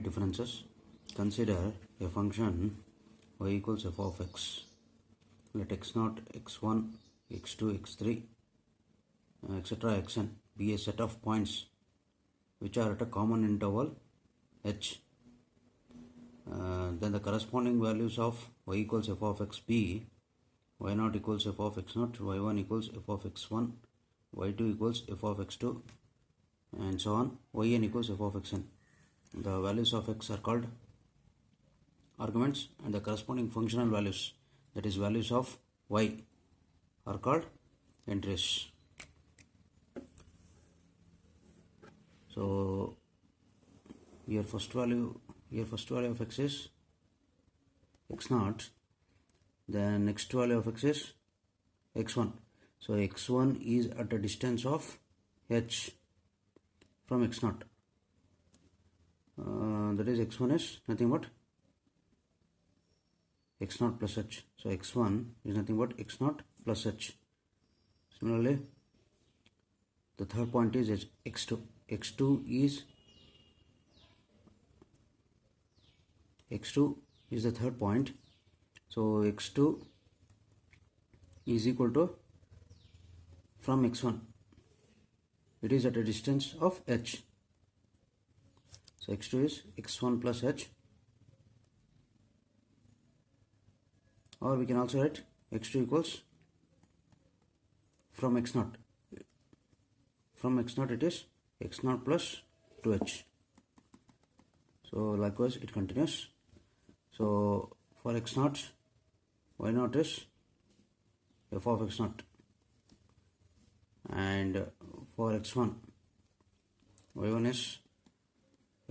differences. Consider a function y equals f of x. Let x0, x1, x2, x3, etc. xn be a set of points which are at a common interval h. Then the corresponding values of y equals f of x be y0 equals f of x0, y1 equals f of x1, y2 equals f of x2, and so on, yn equals f of xn. The values of x are called arguments, and the corresponding functional values, that is values of y, are called entries. So here first value of x is x0, then next value of x is x1. So x1 is at a distance of h from x0. That is x1 is nothing but x0 plus h. So x1 is nothing but x0 plus h. Similarly, the third point is x2. x2 is the third point. So x2 is equal to, from x1, it is at a distance of h. So x2 is x1 plus h, or we can also write x2 equals from x0. From x0 it is x0 plus 2h. So likewise it continues. So for x0, y0 is f of x0, and for x1, y1 is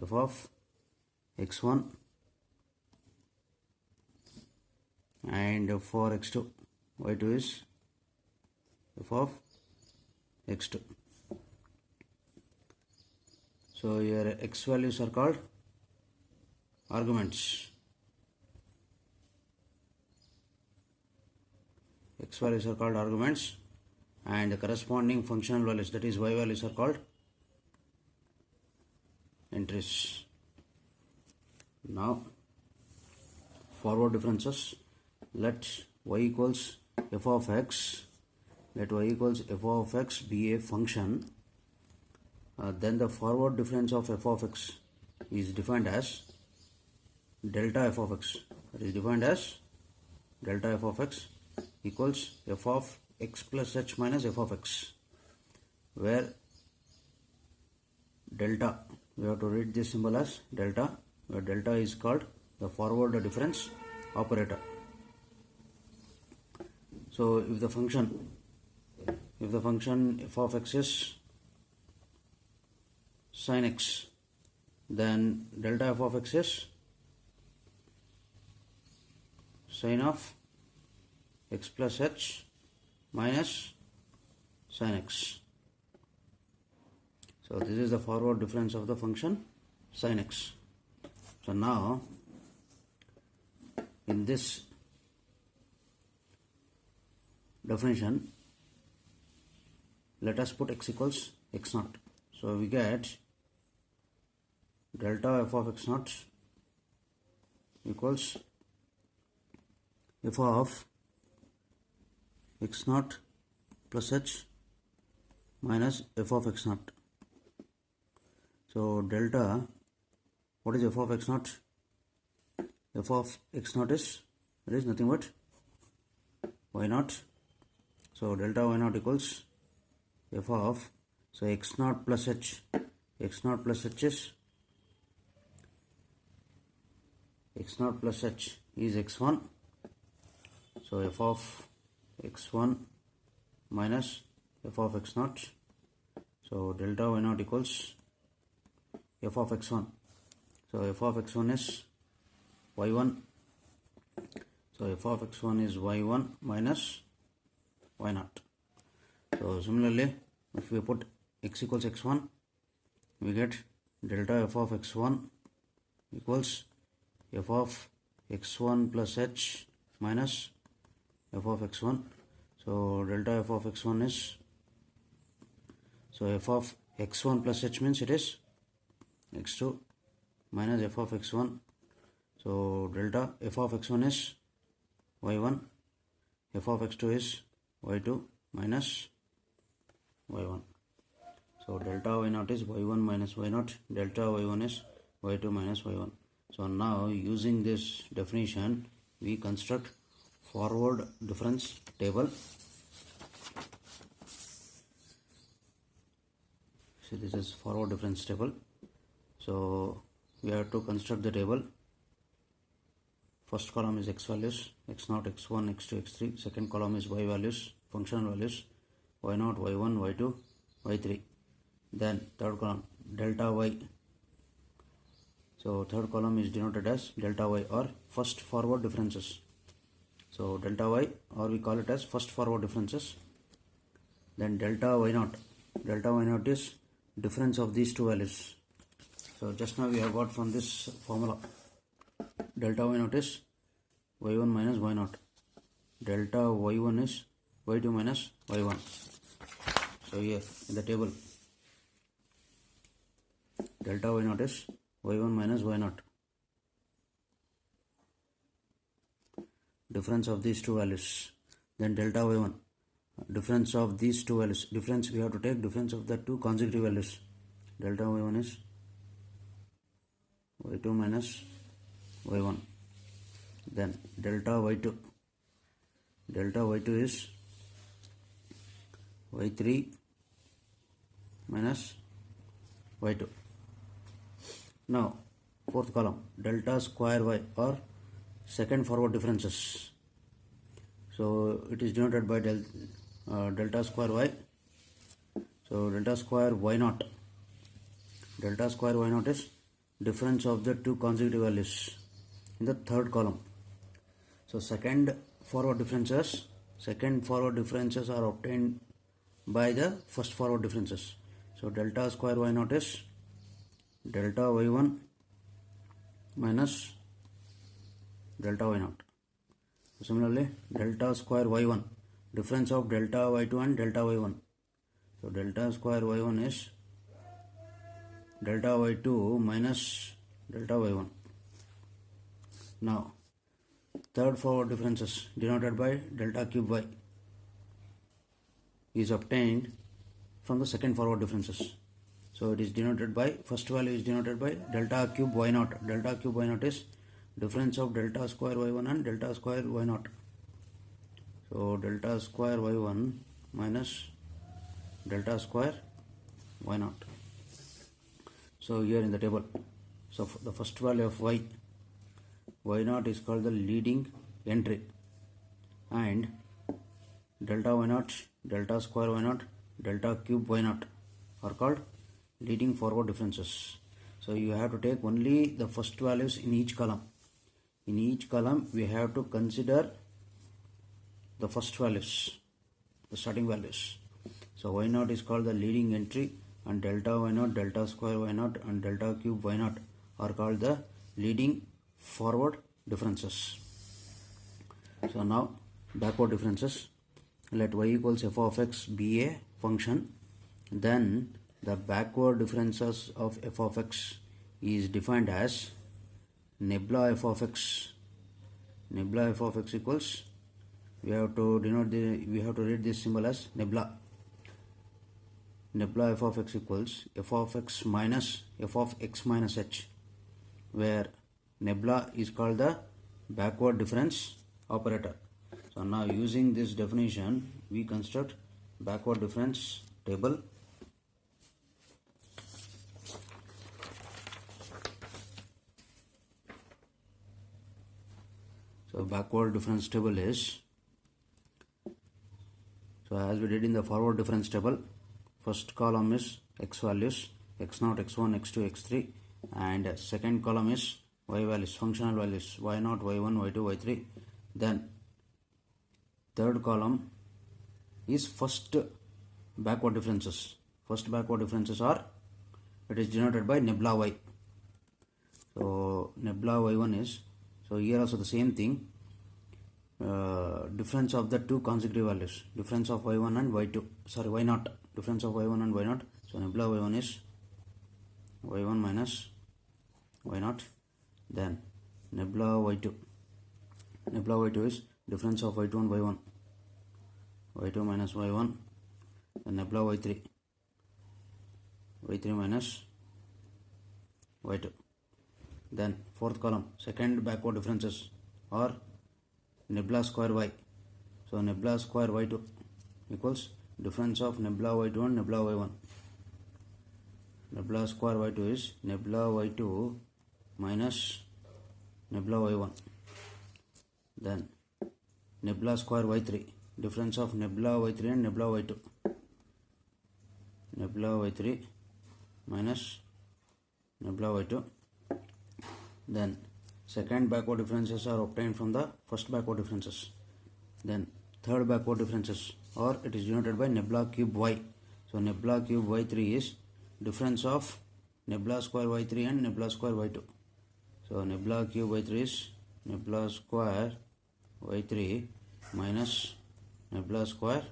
f of x1, and for x2, y2 is f of x2. So here x values are called arguments. X values are called arguments, and the corresponding functional values, that is y values, are called entries. Now forward differences. Let y equals f of x. Let y equals f of x be a function. Then the forward difference of f of x is defined as delta f of x. That is defined as delta f of x equals f of x plus h minus f of x, where delta, we have to read this symbol as delta, where delta is called the forward difference operator. So if the function f of x is sin x, then delta f of x is sin of x plus h minus sin x. So this is the forward difference of the function sin x. So now in this definition, let us put x equals x0. So we get delta f of x0 equals f of x0 plus h minus f of x0. So delta, what is f of x0? F of x0 is, it is nothing but y0. So delta y0 equals f of, so x0 plus h. x0 plus h is, x0 plus h is x1. So f of x1 minus f of x0. So delta y0 equals f of x1. So f of x1 is y1. So f of x1 is y1 minus y0. So similarly, if we put x equals x1, we get delta f of x1 equals f of x1 plus h minus f of x1. So delta f of x1 is, so f of x1 plus h means it is x2 minus f of x1. So delta f of x1 is y1, f of x2 is y2 minus y1. So delta y0 is y1 minus y0, delta y1 is y2 minus y1. So now using this definition we construct forward difference table. So this is forward difference table. So we have to construct the table. First column is x values, x0, x1, x2, x3. Second column is y values, functional values, y0, y1, y2, y3. Then third column delta y. So third column is denoted as delta y or first forward differences. So delta y, or we call it as first forward differences. Then delta y0. Delta y0 is difference of these two values. So just now we have got from this formula. Delta y0 is y1 minus y0. Delta y1 is y2 minus y1. So here in the table, delta y0 is y1 minus y0. Difference of these two values. Then delta y1. Difference of these two values. Difference, we have to take difference of the two consecutive values. Delta y1 is y2 minus y1. Then delta y2. Delta y2 is y3 minus y2. Now fourth column, delta square y or second forward differences. So it is denoted by delta square y. So delta square y0. Delta square y0 is difference of the two consecutive values in the third column. So second forward differences are obtained by the first forward differences. So delta square y0 is delta y1 minus delta y0. Similarly, delta square y1, difference of delta y2 and delta y1. So delta square y1 is delta y2 minus delta y1. Now third forward differences denoted by delta cube y is obtained from the second forward differences. So it is denoted by, first value is denoted by delta cube y0. Delta cube y0 is difference of delta square y1 and delta square y0. So delta square y1 minus delta square y0. So here in the table, so the first value of y0 is called the leading entry, and delta y0, delta square y0, delta cube y0 are called leading forward differences. So you have to take only the first values in each column. In each column we have to consider the first values, the starting values. So y0 is called the leading entry, and delta y0, delta square y0 and delta cube y0 are called the leading forward differences. So now backward differences. Let y equals f of x be a function, then the backward differences of f of x is defined as nebula f of x. Nebula f of x equals, we have to read this symbol as nebula. Nebula f of x equals f of x minus f of x minus h, where nebula is called the backward difference operator. So now using this definition we construct backward difference table. So backward difference table is, so as we did in the forward difference table, first column is x values, x0, x1, x2, x3, and second column is y values, functional values, y0, y1, y2, y3. Then third column is first backward differences. First backward differences are, it is denoted by nebula y. So nebula y1 is, so here also the same thing, difference of the two consecutive values, difference of y1 and y2, sorry y0, difference of y1 and y0. So nebula y1 is y1 minus y0. Then nebula y2. Nebula y2 is difference of y2 and y1. y2 minus y1. Then nebula y3. y3 minus y2. Then fourth column, second backward differences or nebula square y. So nebula square y2 equals difference of nebula y2 and nebula y1. Nebula square y2 is nebula y2 minus nebula y1. Then nebula square y3, difference of nebula y3 and nebula y2. Nebula y3 minus nebula y2. Then second backward differences are obtained from the first backward differences. Then third backward differences, or it is denoted by nebula cube y. So nebula cube y3 is difference of nebula square y3 and nebula square y2. So nebula cube y3 is nebula square y3 minus nebula square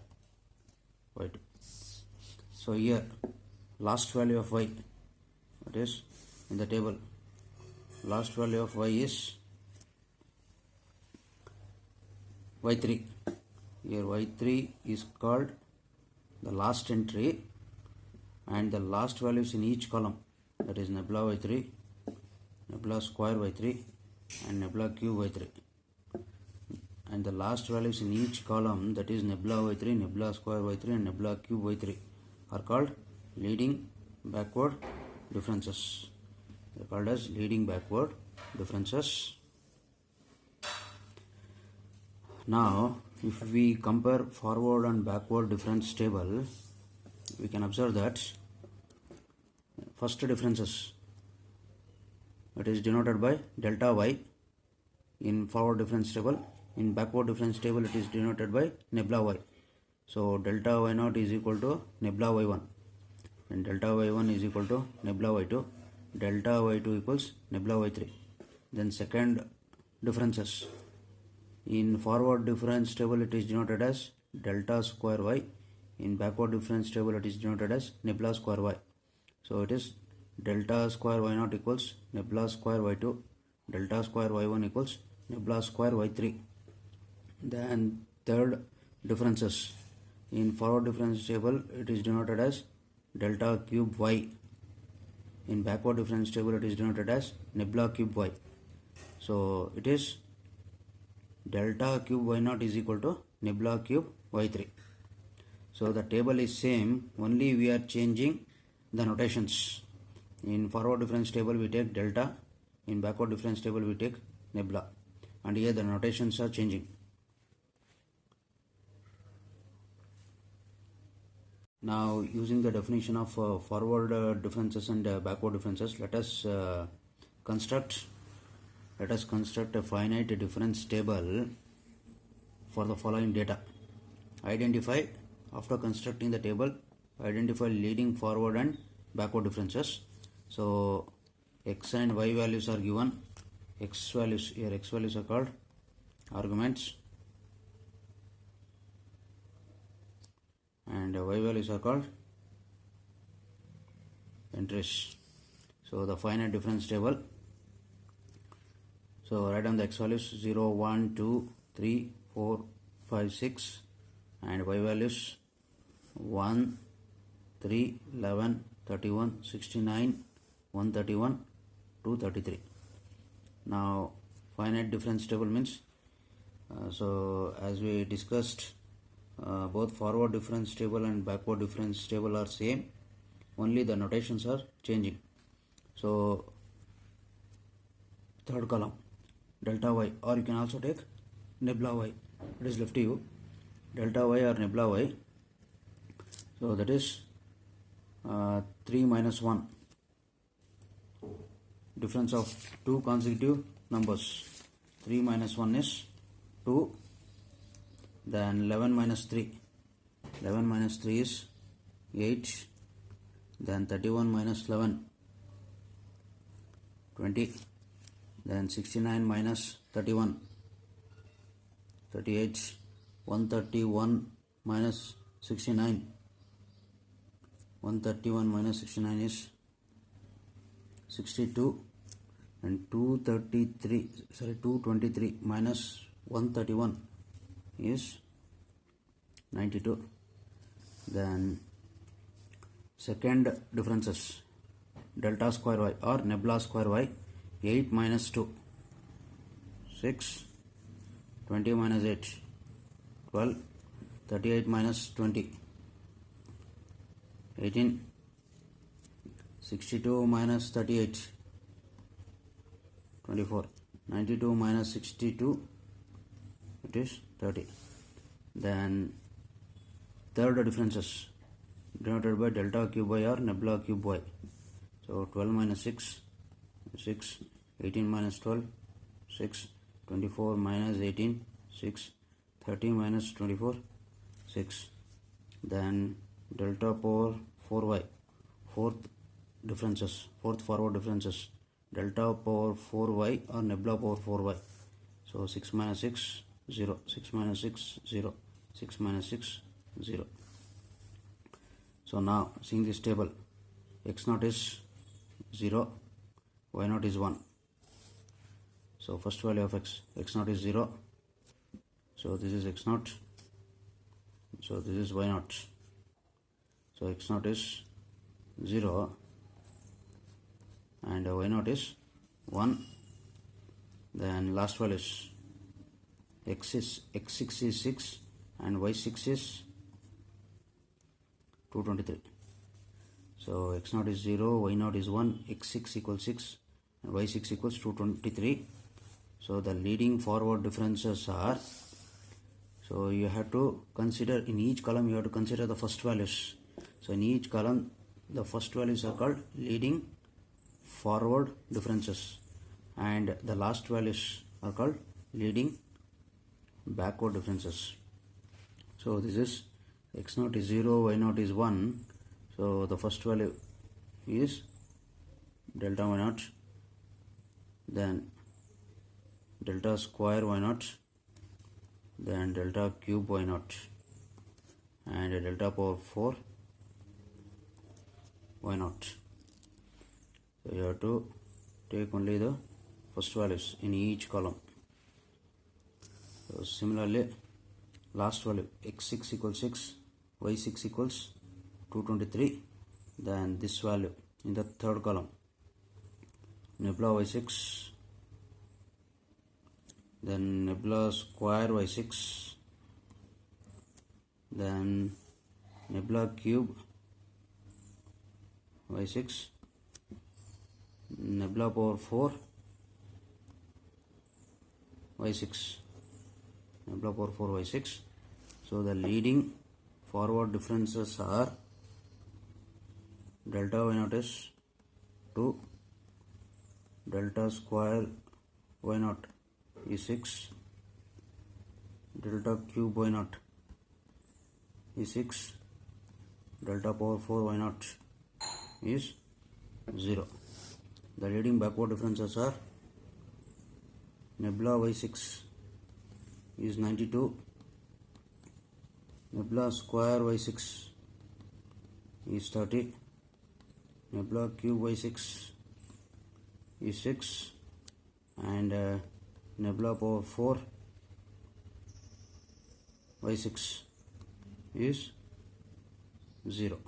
y2. So here last value of y, that is in the table, last value of y is y3. Here y3 is called the last entry, and the last values in each column, that is nebula y3, nebula square y3 and nebula cube y3. And the last values in each column, that is nebula y3, nebula square y3 and nebula cube y3, are called leading backward differences. They are called as leading backward differences. Now if we compare forward and backward difference table, we can observe that first differences, it is denoted by delta y in forward difference table. In backward difference table, it is denoted by nebula y. So delta y0 is equal to nebula y1, and delta y1 is equal to nebula y2, delta y2 equals nebula y3. Then second differences, in forward difference table it is denoted as delta square y, in backward difference table it is denoted as nebula square y. So it is delta square y0 equals nebula square y2, delta square y1 equals nebula square y3. Then third differences, in forward difference table it is denoted as delta cube y, in backward difference table it is denoted as nebula cube y. So it is delta cube y0 is equal to nebula cube y3. So the table is same, only we are changing the notations. In forward difference table we take delta, in backward difference table we take nebula, and here the notations are changing. Now using the definition of forward differences and backward differences, let us construct a finite difference table for the following data. Identify, after constructing the table, identify leading forward and backward differences. So x and y values are given. X values, here x values are called arguments, and y values are called entries. So the finite difference table, so write down the x values 0, 1, 2, 3, 4, 5, 6, and y values 1, 3, 11, 31, 69, 131, 233. Now finite difference table means, so as we discussed, both forward difference table and backward difference table are same, only the notations are changing. So third column delta y, or you can also take nebula y, it is left to you, delta y or nebula y. So that is 3 minus 1, difference of two consecutive numbers. 3 minus 1 is 2. Then 11 minus 3, 11 minus 3 is 8. Then 31 minus 11, 20. Then 69 minus 31, 38. 131 minus 69, 131 minus 69 is 62. and 223 minus 131 is 92. Then second differences, delta square y or nebula square y, 8 minus 2 6, 20 minus 8 12, 38 minus 20 18, 62 minus 38 24, 92 minus 62 it is 30. Then third differences denoted by delta cube y or nebula cube y. So 12 minus 6 6, 18 minus 12 6, 24 minus 18 6, 30 minus 24 6. Then delta power 4y, fourth forward differences, delta power 4y or nebula power 4y. So 6 minus 6 0, 6 minus 6 0, 6 minus 6 0. So now seeing this table, x0 is 0, y0 is 1. So first value of x0 is 0, so this is x0, so this is y0. So x0 is 0 and y0 is 1. Then last value is x6 is 6 and y6 is 223. So x0 is 0, y0 is 1, x6 equals 6 and y6 equals 223. So the leading forward differences are, so you have to consider in each column, you have to consider the first values. So in each column the first values are called leading forward differences and the last values are called leading backward differences. So this is x0 is 0, y0 is 1. So the first value is delta y0, then delta square y0, then delta cube y0 and delta power 4 y0. So you have to take only the first values in each column. So similarly last value x6 equals 6, y6 equals 223. Then this value in the third column, nebula y6, then nebula square y6, then nebula cube y6, nebula power 4 y6, nebula power 4 y6. So the leading forward differences are delta y0 is 2, delta square y0 is 6, delta cube y0 is 6, delta power 4 y0 is 0. The leading backward differences are nebula y6 is 92, nebula square y6 is 30, nebula cube y6 is 6 and nebula power 4 y6 is 0.